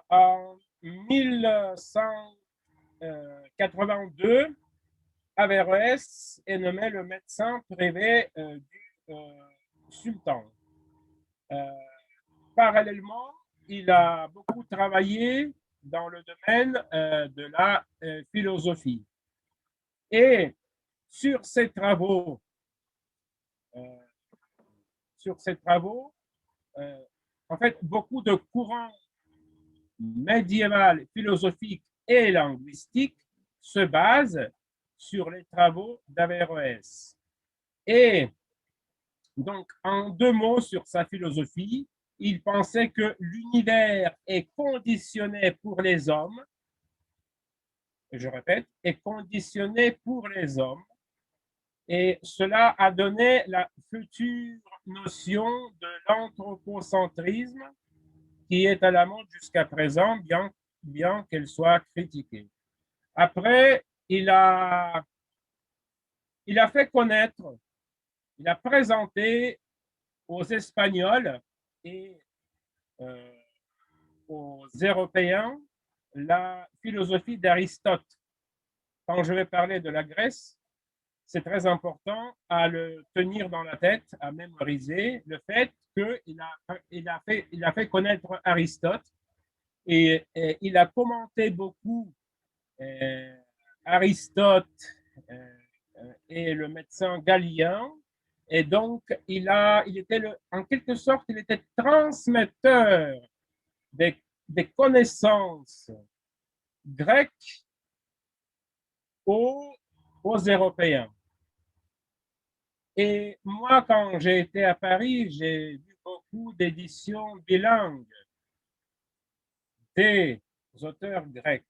En 1182, Averroès est nommé le médecin privé du sultan. Parallèlement, il a beaucoup travaillé dans le domaine de la philosophie. Et sur ces travaux, en fait, beaucoup de courants médiévaux, philosophiques et linguistiques se basent sur les travaux d'Averroès. Et donc, en deux mots sur sa philosophie, il pensait que l'univers est conditionné pour les hommes, je répète, est conditionné pour les hommes, et cela a donné la future notion de l'anthropocentrisme qui est à la mode jusqu'à présent, bien qu'elle soit critiquée. Après, il a fait connaître, il a présenté aux Espagnols et aux Européens la philosophie d'Aristote. Quand je vais parler de la Grèce, c'est très important à le tenir dans la tête, à mémoriser le fait qu'il a fait connaître Aristote et il a commenté beaucoup Aristote et le médecin Galien. Et donc, il était en quelque sorte, il était transmetteur des connaissances grecques aux Européens. Et moi, quand j'ai été à Paris, j'ai vu beaucoup d'éditions bilingues des auteurs grecs.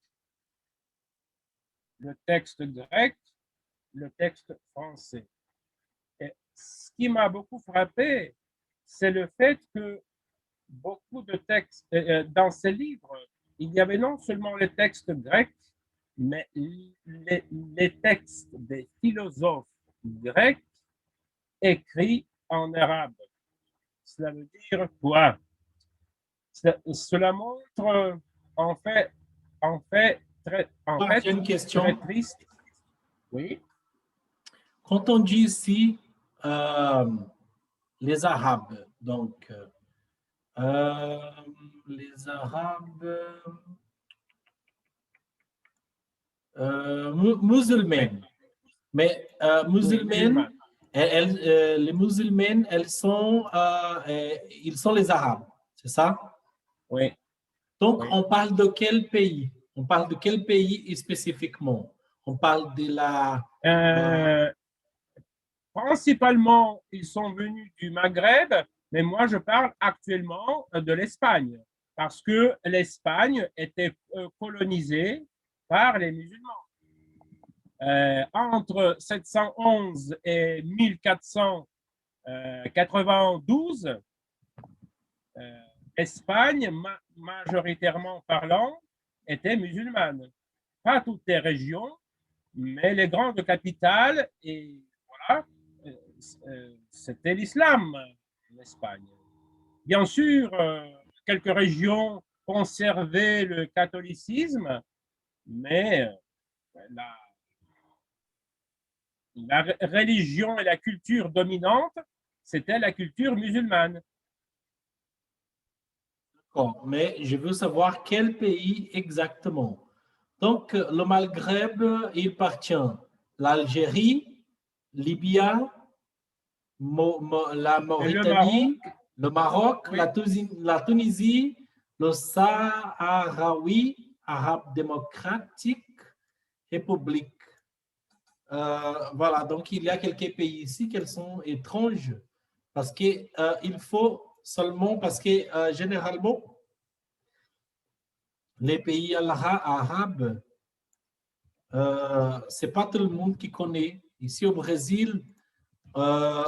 Le texte grec, le texte français. Et ce qui m'a beaucoup frappé, c'est le fait que beaucoup de textes, dans ces livres, il y avait non seulement les textes grecs, mais les textes des philosophes grecs écrits en arabe. Cela veut dire quoi? Cela montre en fait J'ai une question. très triste. Oui. Quand on dit ici les Arabes, donc les Arabes musulmanes, mais musulmanes, les musulmanes, ils sont les Arabes, c'est ça? Oui. Donc, oui. on parle de quel pays? On parle de quel pays spécifiquement? On parle de la... Principalement, ils sont venus du Maghreb, mais moi, je parle actuellement de l'Espagne, parce que l'Espagne était colonisée par les musulmans. Entre 711 et 1492, l'Espagne, majoritairement parlant, était musulmane. Pas toutes les régions, mais les grandes capitales, et voilà, c'était l'islam, l'Espagne. Bien sûr, quelques régions conservé le catholicisme, mais la, la religion et la culture dominante, c'était la culture musulmane. Bon, mais je veux savoir quel pays exactement. Donc, le Maghreb, il appartient l'Algérie, Libya, la Et le Maroc, Mauritanie, le Maroc, oui, la Tunisie, le Sahraoui, Arabe démocratique, République. Voilà, donc il y a quelques pays ici qui sont étranges parce qu'il faut seulement, parce que généralement, les pays arabes, c'est pas tout le monde qui connaît. Ici au Brésil, euh,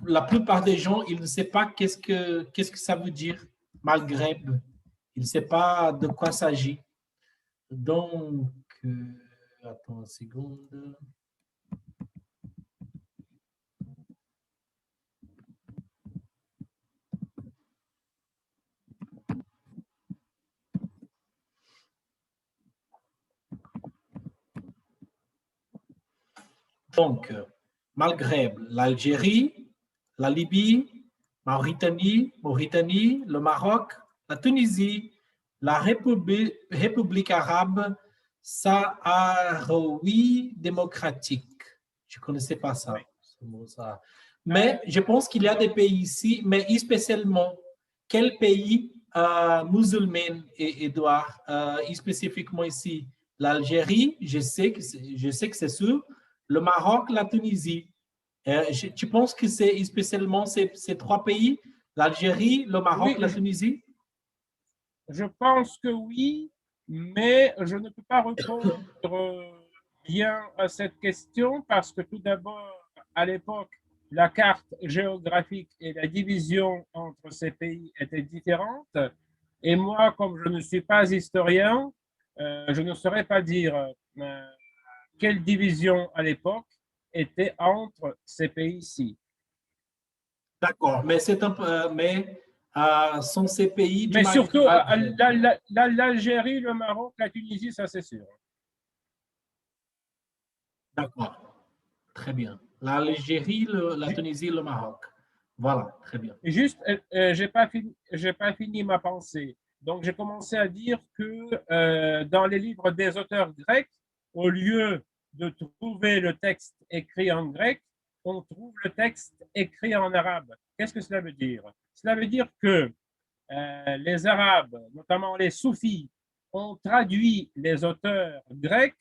la plupart des gens, ils ne savent pas qu'est-ce que ça veut dire, Maghreb. Ils ne savent pas de quoi il s'agit. Donc, attends une seconde. Donc, Maghreb, l'Algérie, la Libye, Mauritanie, le Maroc, la Tunisie, la République arabe sahraoui démocratique. Je ne connaissais pas ça, oui. ce mot-là. Mais je pense qu'il y a des pays ici, mais spécialement, quel pays musulman, Edouard, spécifiquement ici? L'Algérie, je sais que c'est sûr. Le Maroc, la Tunisie. Tu penses que c'est spécialement ces trois pays, l'Algérie, le Maroc, Oui, la Tunisie? je pense que oui, mais je ne peux pas répondre bien à cette question parce que tout d'abord, à l'époque, la carte géographique et la division entre ces pays étaient différentes. Et moi, comme je ne suis pas historien, je ne saurais pas dire quelle division à l'époque était entre ces pays-ci. D'accord, mais sont ces pays du Mais surtout, Maghreb. l'Algérie, le Maroc, la Tunisie, ça c'est sûr. D'accord, très bien. L'Algérie, la Tunisie, le Maroc. Voilà, très bien. Juste, j'ai pas fini ma pensée. Donc, j'ai commencé à dire que dans les livres des auteurs grecs, au lieu de trouver le texte écrit en grec, on trouve le texte écrit en arabe. Qu'est-ce que cela veut dire? Cela veut dire que les Arabes, notamment les soufis, ont traduit les auteurs grecs,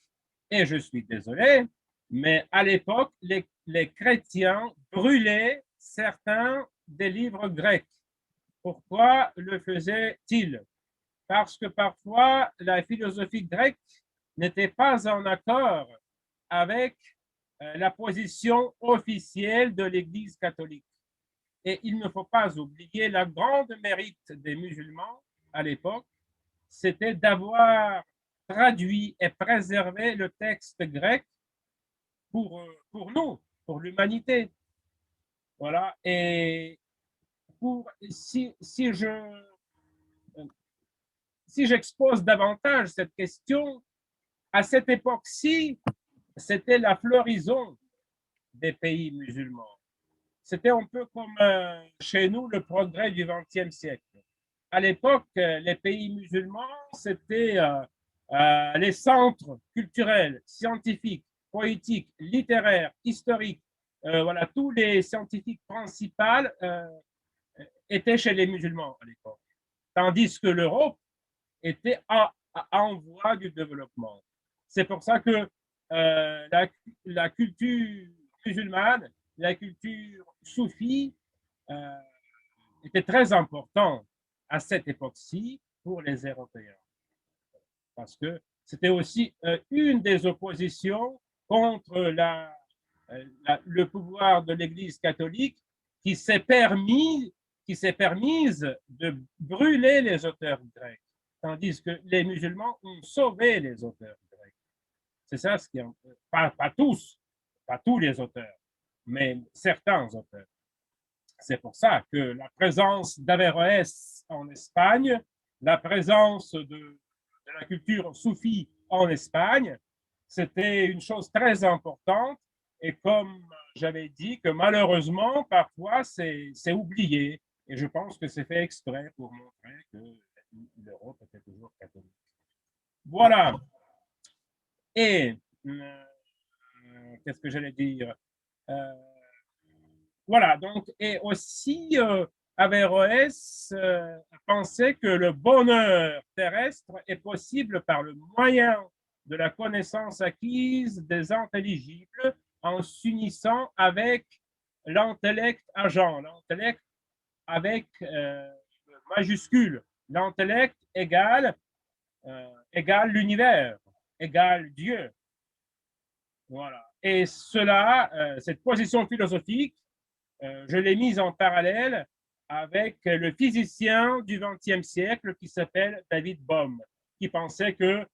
et je suis désolé, mais à l'époque, les chrétiens brûlaient certains des livres grecs. Pourquoi le faisaient-ils? Parce que parfois, la philosophie grecque n'était pas en accord avec la position officielle de l'Église catholique. Et il ne faut pas oublier la grande mérite des musulmans à l'époque, c'était d'avoir traduit et préservé le texte grec pour nous, pour l'humanité. Voilà. Et si j'expose davantage cette question, à cette époque-ci, c'était la floraison des pays musulmans. C'était un peu comme chez nous le progrès du XXe siècle. À l'époque, les pays musulmans, c'était les centres culturels, scientifiques, poétiques, littéraires, historiques. Voilà, tous les scientifiques principaux étaient chez les musulmans à l'époque. Tandis que l'Europe était en voie du développement. C'est pour ça que la culture musulmane, la culture soufie euh, était très importante à cette époque-ci pour les Européens. Parce que c'était aussi une des oppositions contre le pouvoir de l'Église catholique qui s'est permise de brûler les auteurs grecs, tandis que les musulmans ont sauvé les auteurs grecs. C'est ça ce qui est, pas tous, pas tous les auteurs, mais certains auteurs. C'est pour ça que la présence d'Averroès en Espagne la présence de la culture soufie en Espagne, c'était une chose très importante. Et comme j'avais dit, que malheureusement, parfois, c'est oublié. Et je pense que c'est fait exprès pour montrer que l'Europe était toujours catholique. Voilà. Et qu'est-ce que j'allais dire? Voilà, donc, et aussi, Averroès pensait que le bonheur terrestre est possible par le moyen de la connaissance acquise des intelligibles en s'unissant avec l'intellect agent, l'intellect avec majuscule, l'intellect égale l'univers, égale Dieu. Voilà. Et cela, cette position philosophique, je l'ai mise en parallèle avec le physicien du XXe siècle qui s'appelle David Bohm, qui pensait que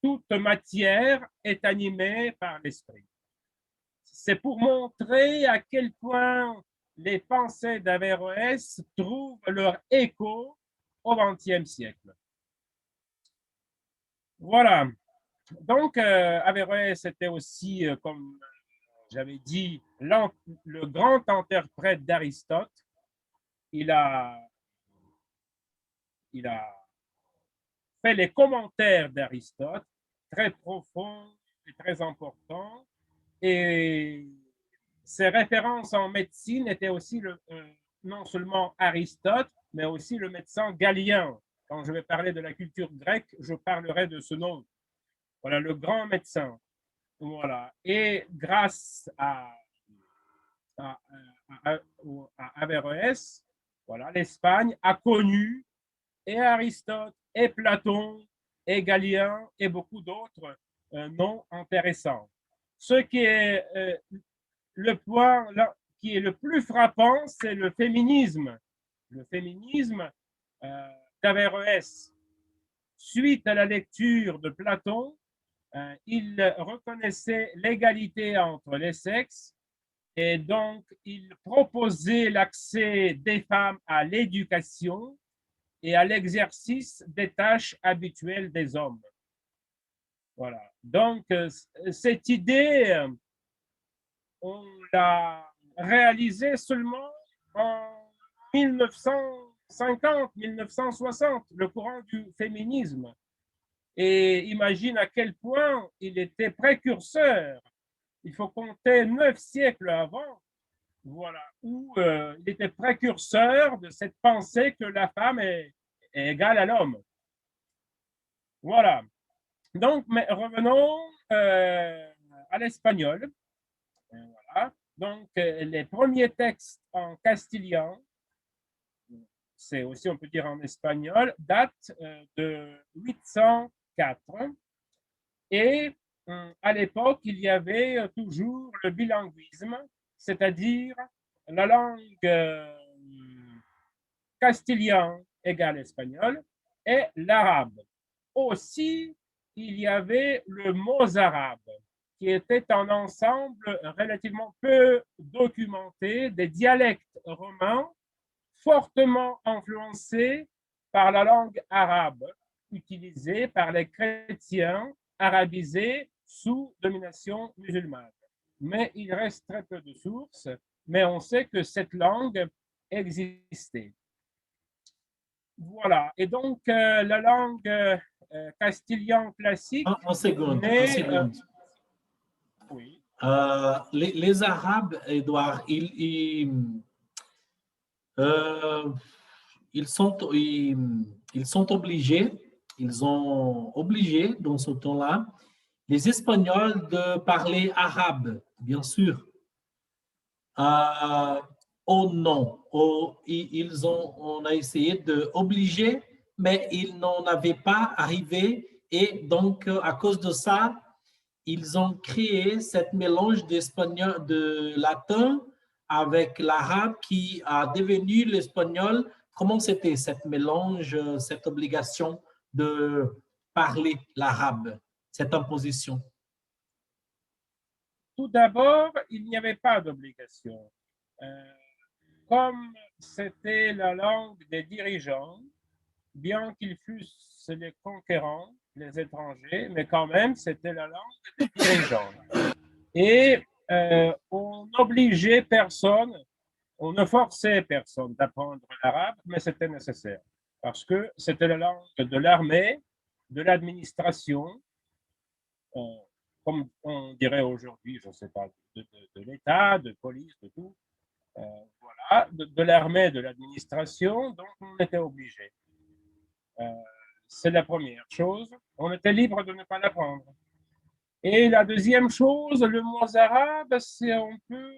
toute matière est animée par l'esprit. C'est pour montrer à quel point les pensées d'Averroès trouvent leur écho au XXe siècle. Voilà. Donc, Averroès était aussi, comme j'avais dit, le grand interprète d'Aristote. Il a fait les commentaires d'Aristote, très profonds et très importants. Et ses références en médecine étaient aussi non seulement Aristote, mais aussi le médecin Galien. Quand je vais parler de la culture grecque, je parlerai de ce nom. Voilà, le grand médecin. Voilà. Et grâce à Averroès, voilà, l'Espagne a connu et Aristote, et Platon, et Galien, et beaucoup d'autres noms intéressants. Ce qui est le point là, qui est le plus frappant, c'est le féminisme. Le féminisme d'Averroès. Suite à la lecture de Platon, il reconnaissait l'égalité entre les sexes et donc il proposait l'accès des femmes à l'éducation et à l'exercice des tâches habituelles des hommes. Voilà. Donc, cette idée, on l'a réalisée seulement en 1950, 1960, le courant du féminisme. Et imagine à quel point il était précurseur. Il faut compter 9 siècles avant, voilà, où il était précurseur de cette pensée que la femme est égale à l'homme. Voilà. Donc, mais revenons à l'espagnol. Voilà. Donc, les premiers textes en castillan, c'est aussi, on peut dire en espagnol, datent de 804. Et à l'époque, il y avait toujours le bilinguisme, c'est-à-dire la langue castillan égale espagnol et l'arabe. Aussi, il y avait le mozarabe, qui était un ensemble relativement peu documenté des dialectes romains fortement influencés par la langue arabe, utilisée par les chrétiens arabisés sous domination musulmane. Mais il reste très peu de sources, mais on sait que cette langue existait. Voilà. Et donc, la langue castillan classique En seconde, en naît. seconde. Oui. Les Arabes, Edouard, ils sont obligés, ils ont obligé dans ce temps-là les Espagnols de parler arabe, bien sûr. Non, on a essayé d'obliger, mais ils n'en avaient pas arrivé. Et donc, à cause de ça, ils ont créé cette mélange d'espagnol, de latin avec l'arabe qui a devenu l'espagnol. Comment c'était cette mélange, cette obligation de parler l'arabe, cette imposition? Tout d'abord, il n'y avait pas d'obligation. Comme c'était la langue des dirigeants, bien qu'ils fussent les conquérants, les étrangers, mais quand même, c'était la langue des dirigeants. Et on n'obligeait personne, on ne forçait personne d'apprendre l'arabe, mais c'était nécessaire, parce que c'était la langue de l'armée, de l'administration, comme on dirait aujourd'hui, je ne sais pas, de l'État, de police, de tout. Voilà, de l'armée, de l'administration, donc on était obligé. C'est la première chose. On était libre de ne pas l'apprendre. Et la deuxième chose, le mot arabe, c'est un peu,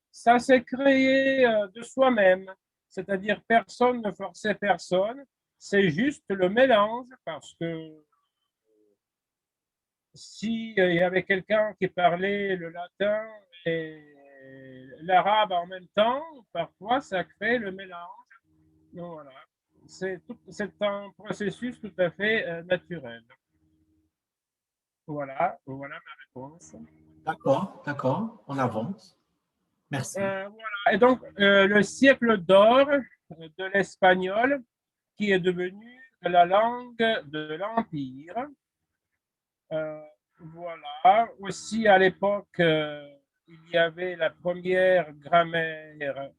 ça s'est créé de soi-même. C'est-à-dire, personne ne forçait personne. C'est juste le mélange, parce que s'il y avait quelqu'un qui parlait le latin et l'arabe en même temps, parfois ça crée le mélange. Donc, voilà. C'est un processus tout à fait naturel. Voilà, voilà ma réponse. D'accord, d'accord, on avance. Merci. Voilà. Et donc, le siècle d'or de l'espagnol, qui est devenu la langue de l'Empire. Voilà. Aussi, à l'époque, il y avait la première grammaire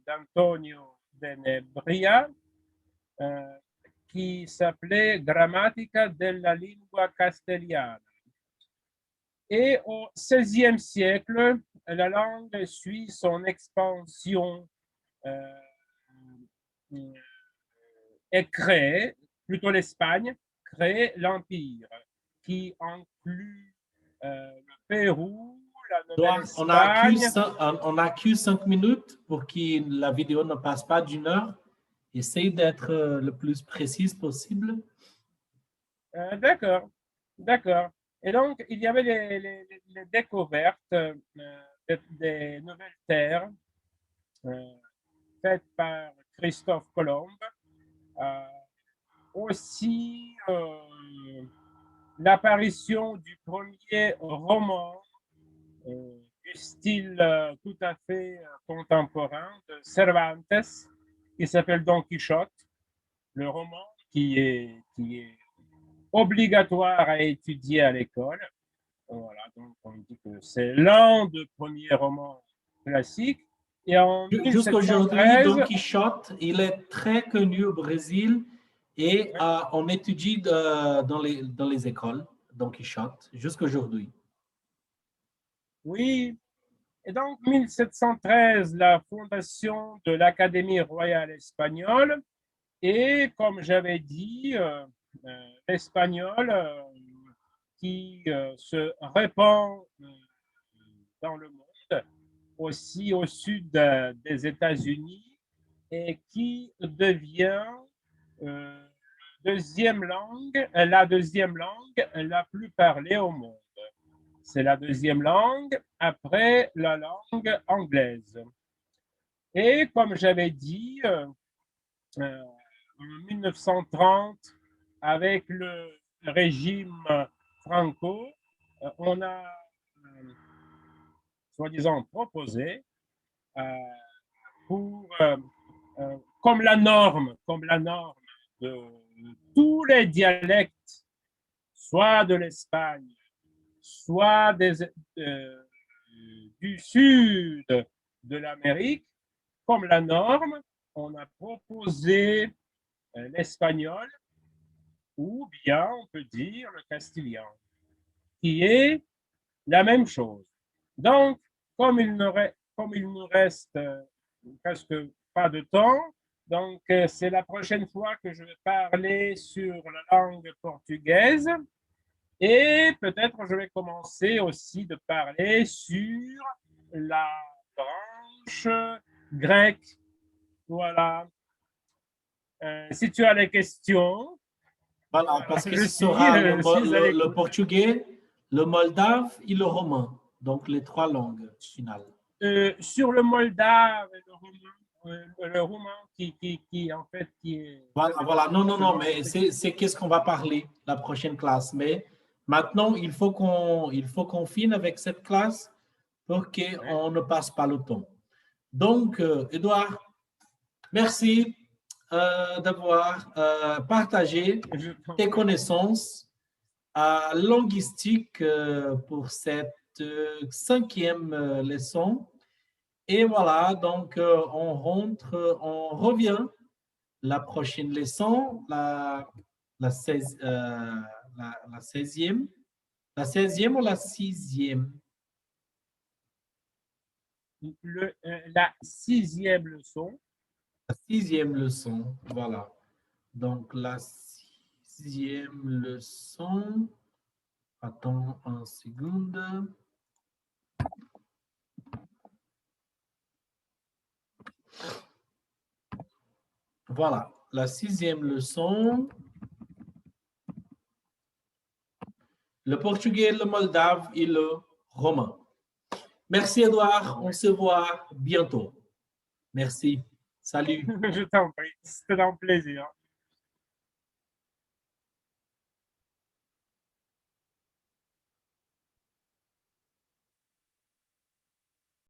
d'Antonio de Nebria, qui s'appelait Grammatica della lingua castellana. Et au XVIe siècle, la langue suit son expansion et crée, plutôt l'Espagne, crée l'Empire, qui inclut le Pérou, la Nouvelle-Espagne. On a que 5 minutes pour que la vidéo ne passe pas d'une heure. Essaye d'être le plus précise possible. D'accord, d'accord. Et donc, il y avait les découvertes des nouvelles terres faites par Christophe Colomb. Aussi, l'apparition du premier roman du style tout à fait contemporain de Cervantes, qui s'appelle Don Quichotte, le roman qui est obligatoire à étudier à l'école. Voilà, donc on dit que c'est l'un des premiers romans classiques. Et en jusqu'aujourd'hui, Don Quichotte, il est très connu au Brésil et on étudie dans les écoles Don Quichotte jusqu'aujourd'hui. Oui. Et donc, 1713, la fondation de l'Académie royale espagnole. Et comme j'avais dit, l'espagnol qui se répand dans le monde, aussi au sud des États-Unis, et qui devient la deuxième langue la plus parlée au monde. C'est la deuxième langue après la langue anglaise. Et comme j'avais dit, en 1930, avec le régime Franco, on a soi-disant proposé pour, comme la norme de tous les dialectes, soit de l'Espagne, soit du sud de l'Amérique, comme la norme, on a proposé l'espagnol ou bien on peut dire le castillan, qui est la même chose. Donc, comme il nous reste presque pas de temps, donc c'est la prochaine fois que je vais parler sur la langue portugaise et peut-être je vais commencer aussi de parler sur la branche grecque. Voilà. Si tu as des questions. Voilà, parce que ce sera le portugais, le moldave et le romain. Donc, les trois langues finales. Sur le moldave et le roumain qui en fait, qui est... Voilà. Non, mais c'est qu'est-ce qu'on va parler la prochaine classe. Mais maintenant, il faut qu'on finisse avec cette classe pour qu'on ne passe pas le temps. Donc, Edouard, Merci d'avoir partagé tes connaissances linguistiques pour cette 5e leçon. Et voilà, donc on revient la prochaine leçon, la 16e. La 16e ou la 6e? La 6e leçon. La 6e leçon, voilà. Donc, la 6e leçon. Attends une seconde. Voilà, la 6e leçon. Le portugais, le moldave et le romain. Merci, Edouard. On se voit bientôt. Merci. Salut. Je t'en prie, c'était un plaisir.